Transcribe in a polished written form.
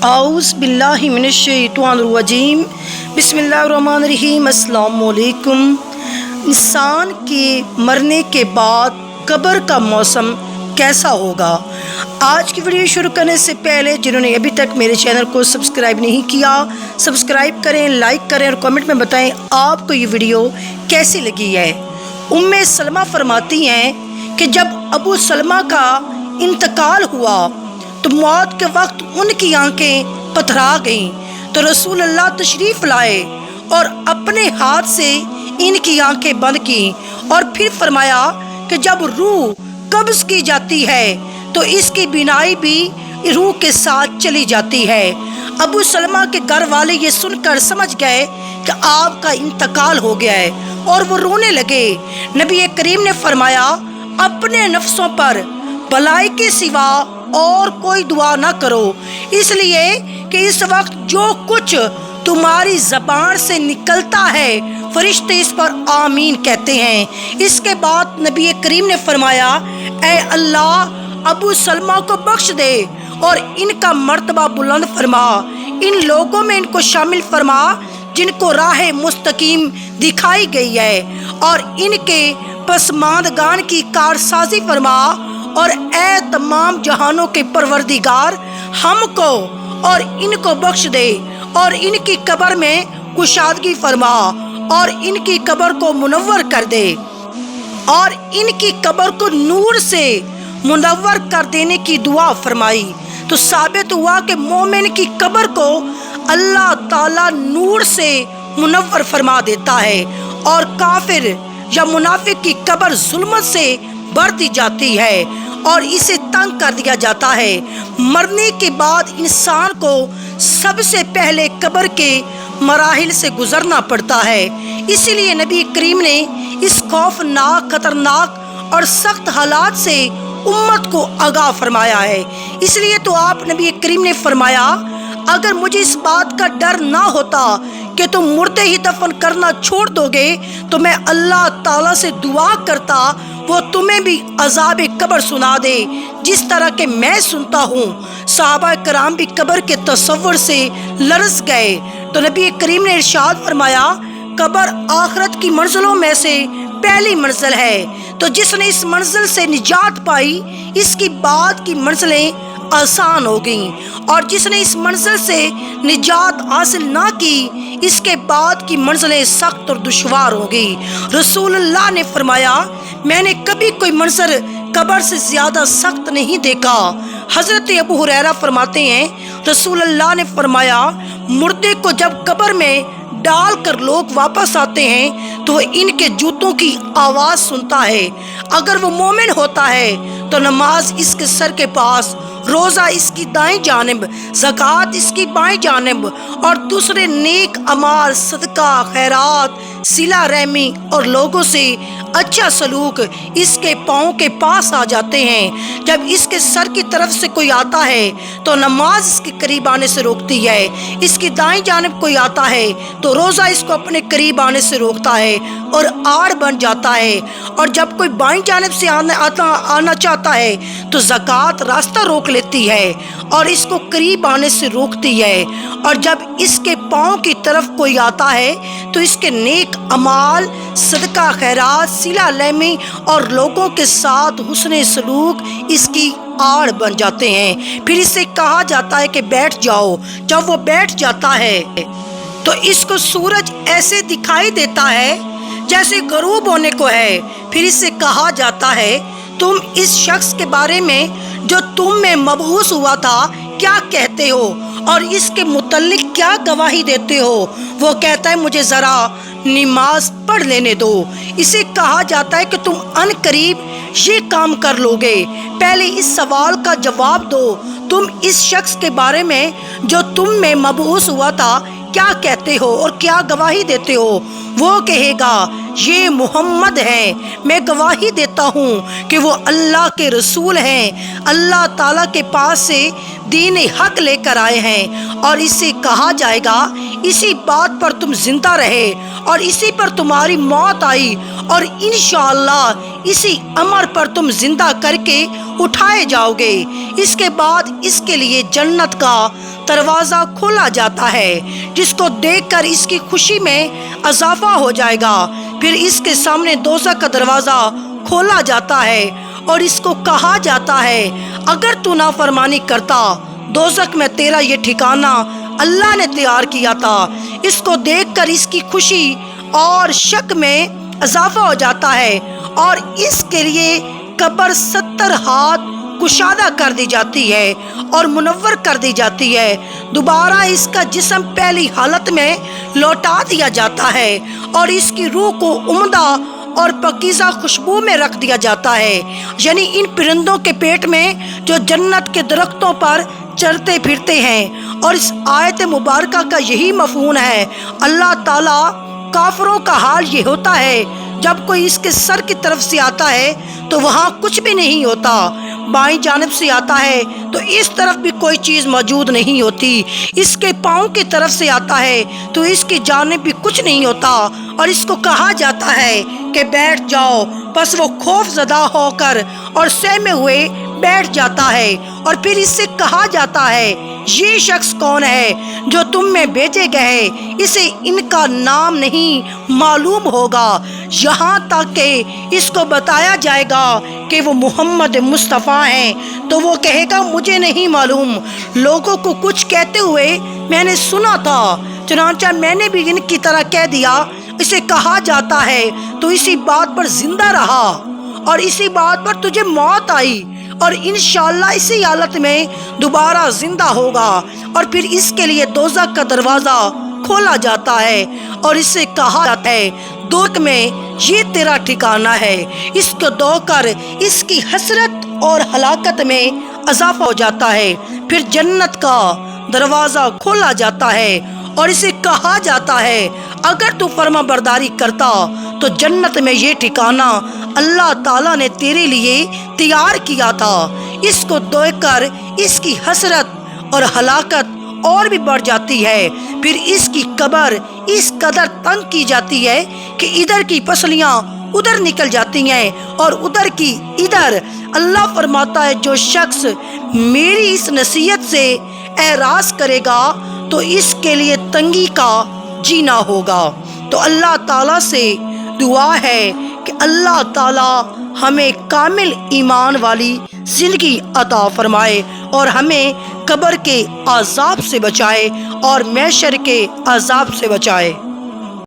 आऊज़ बिल्लाहि मिनश्शैतानिर्रजीम बिस्मिल्लाहिर्रहमानिर्रहीम। अस्सलामु अलैकुम। इंसान के मरने के बाद कब्र का मौसम कैसा होगा? आज की वीडियो शुरू करने से पहले जिन्होंने अभी तक मेरे चैनल को सब्सक्राइब नहीं किया, सब्सक्राइब करें, लाइक करें और कमेंट में बताएं आपको ये वीडियो कैसी लगी है। उम्मे सलमा फरमाती हैं कि जब अबू सलमा का इंतकाल हुआ तो मौत के वक्त उनकी आंखें पथरा गईं, तो रसूल अल्लाह तशरीफ़ लाए और अपने हाथ से इनकी आंखें बंद की और फिर फरमाया कि जब रूह कब्ज़ की जाती है तो इसकी बिनाई भी रूह के साथ चली जाती है। अबू सलमा के घर वाले ये सुनकर समझ गए कि आपका इंतकाल हो गया है और वो रोने लगे। नबी करीम ने फरमाया, अपने नफ्सों पर भलाई के सिवा और कोई दुआ ना करो, इसलिए कि इस वक्त जो कुछ तुम्हारी ज़बान से निकलता है फरिश्ते इस पर आमीन कहते हैं। इसके बाद नबी करीम ने फरमाया, ऐ अल्लाह अबू सलमा को बख्श दे और इनका मर्तबा बुलंद फरमा, इन लोगों में इनको शामिल फरमा जिनको राह मुस्तकीम दिखाई गई है और इनके पसमानदगान की कारसाजी फरमा, और ए तमाम जहानों के परवरदिगार हमको और इनको बख्श दे और इनकी कब्र में कुशादगी फरमा और इनकी कब्र को मुनव्वर कर दे और इनकी कब्र को नूर से मुनव्वर कर देने की दुआ फरमाई। तो साबित हुआ कि मोमिन की कब्र को अल्लाह ताला नूर से मुनव्वर फरमा देता है और काफिर या मुनाफिक की कब्र जुल्मत से भर दी जाती है और इसे तंग कर दिया जाता है। मरने के बाद इंसान को सबसे पहले कब्र के मराहिल से गुजरना पड़ता है। इसीलिए नबी करीम ने इस खौफनाक, खतरनाक और सख्त हालात से उम्मत को आगाह फरमाया है। इसलिए तो आप नबी करीम ने फरमाया, अगर मुझे इस बात का डर ना होता कि तुम मुर्दे ही दफन करना छोड़ दोगे तो मैं अल्लाह ताला से दुआ करता वो तुम्हें भी अज़ाब कब्र सुना दे जिस तरह के मैं सुनता हूँ। सहाबा कराम भी कब्र के तसव्वुर से लरज़ गए। तो नबी करीम ने इरशाद फरमाया, कब्र आखिरत की मंजिलों में से पहली मंजिल है, तो जिसने इस मंजिल से निजात पाई इसकी बाद की मंजिलें आसान हो गईं और जिसने इस मंजिल से निजात हासिल ना की इसके बाद की मंजिलें सख्त और दुश्वार हो गई। रसूलुल्लाह ने फरमाया, मैंने कभी कोई मंजर कब्र से ज़्यादा सख्त नहीं देखा। हज़रत अबू हुरैरा फरमाते हैं, रसूलुल्लाह ने फरमाया, मुर्दे को जब कब्र में डाल कर लोग वापस आते हैं तो इनके जूतों की आवाज़ सुनता है। अगर वो मोमिन होता है तो नमाज इसके सर के पास, रोज़ा इसकी दाएं जानिब, ज़कात इसकी बाएं जानिब और दूसरे नेक अमाल, सदका, खैरात, सिला रहमी और लोगों से अच्छा सलूक इसके पाँव के पास आ जाते हैं। जब इसके सर की तरफ से कोई आता है तो नमाज इसके करीब आने से रोकती है, इसकी दाएं जानिब कोई आता है तो रोज़ा इसको अपने करीब आने से रोकता है और आड़ बन जाता है, और जब कोई बाएं जानिब से आना चाहता है तो ज़कात रास्ता रोक लेती है और इसको करीब आने से रोकती है, और जब इसके पाँव की तरफ कोई आता है तो इसके नेक अमाल, सदका, खैरात, सिला रहमी और लोगों के साथ हुस्न सलूक इसकी आड़ बन जाते हैं। फिर इसे कहा जाता है कि बैठ जाओ। जब वो बैठ जाता है तो इसको सूरज ऐसे दिखाई देता है जैसे गरूब होने को है। फिर इसे कहा जाता है, तुम इस शख्स के बारे में जो तुम में मबऊस हुआ था क्या कहते हो और इसके मुतल्लिक क्या गवाही देते हो? वो कहता है, मुझे ज़रा नमाज पढ़ लेने दो। इसे कहा जाता है कि तुम अनकरीब ये काम कर लोगे। पहले इस सवाल का जवाब दो, तुम इस शख्स के बारे में जो तुम में मबऊस हुआ था क्या कहते हो और क्या गवाही देते हो? वो कहेगा, ये मोहम्मद हैं, मैं गवाही देता हूँ कि वो अल्लाह के रसूल हैं, अल्लाह ताला के पास से दीन हक लेकर आए हैं। और इसे कहा जाएगा, इसी बात पर तुम जिंदा रहे और इसी पर तुम्हारी मौत आई और इंशाअल्लाह इसी अमर पर तुम जिंदा करके उठाए जाओगे। इसके बाद इसके लिए जन्नत का دروازہ کھولا جاتا ہے، جس کو دیکھ کر اس کی خوشی میں اضافہ ہو جائے گا۔ پھر اس کے سامنے دوزخ کا دروازہ کھولا جاتا ہے اور اس کو کہا جاتا ہے اگر تو نافرمانی کرتا دوزخ میں تیرا یہ ٹھکانہ اللہ نے تیار کیا تھا۔ اس کو دیکھ کر اس کی خوشی اور شک میں اضافہ ہو جاتا ہے اور اس کے لیے قبر 70 ہاتھ کشادہ کر دی جاتی ہے اور منور کر دی جاتی ہے۔ دوبارہ اس کا جسم پہلی حالت میں لوٹا دیا جاتا ہے اور اس کی روح کو عمدہ اور پاکیزہ خوشبو میں رکھ دیا جاتا ہے، یعنی ان پرندوں کے پیٹ میں جو جنت کے درختوں پر چرتے پھرتے ہیں۔ اور اس آیت مبارکہ کا یہی مفہوم ہے۔ اللہ تعالیٰ کافروں کا حال یہ ہوتا ہے، جب کوئی اس کے سر کی طرف سے آتا ہے تو وہاں کچھ بھی نہیں ہوتا، بائیں جانب سے آتا ہے تو اس طرف بھی کوئی چیز موجود نہیں ہوتی، اس کے پاؤں کی طرف سے آتا ہے تو اس کی جانب بھی کچھ نہیں ہوتا، اور اس کو کہا جاتا ہے کہ بیٹھ جاؤ، بس وہ خوف زدہ ہو کر اور سہمے ہوئے بیٹھ جاتا ہے۔ اور پھر اس سے کہا جاتا ہے یہ شخص کون ہے جو تم میں بھیجے گئے، اسے ان کا نام نہیں معلوم ہوگا، یہاں تک کہ اس کو بتایا جائے گا کہ وہ محمد مصطفیٰ ہیں تو وہ کہے گا مجھے نہیں معلوم، لوگوں کو کچھ کہتے ہوئے میں نے سنا تھا، چنانچہ میں نے بھی ان کی طرح کہہ دیا۔ اسے کہا جاتا ہے تو اسی بات پر زندہ رہا اور اسی بات پر تجھے موت آئی اور انشاءاللہ اسی حالت میں دوبارہ زندہ ہوگا۔ اور پھر اس کے لیے دوزخ کا دروازہ کھولا جاتا ہے اور اسے کہا جاتا ہے دوزخ میں یہ تیرا ٹھکانہ ہے۔ اس کو دو کر اس کی حسرت اور ہلاکت میں اضافہ ہو جاتا ہے۔ پھر جنت کا دروازہ کھولا جاتا ہے اور اسے کہا جاتا ہے اگر تو فرما برداری کرتا تو جنت میں یہ ٹھکانہ اللہ تعالیٰ نے تیرے لیے تیار کیا تھا۔ اس کو دیکھ کر اس کی حسرت اور ہلاکت اور بھی بڑھ جاتی ہے۔ پھر اس کی قبر اس قدر تنگ کی جاتی ہے کہ ادھر کی پسلیاں ادھر نکل جاتی ہیں اور ادھر کی ادھر۔ اللہ فرماتا ہے جو شخص میری اس نصیحت سے اعراض کرے گا تو اس کے لیے تنگی کا جینا ہوگا۔ تو اللہ تعالیٰ سے دعا ہے کہ اللہ تعالیٰ ہمیں کامل ایمان والی زندگی عطا فرمائے اور ہمیں قبر کے عذاب سے بچائے اور محشر کے عذاب سے بچائے۔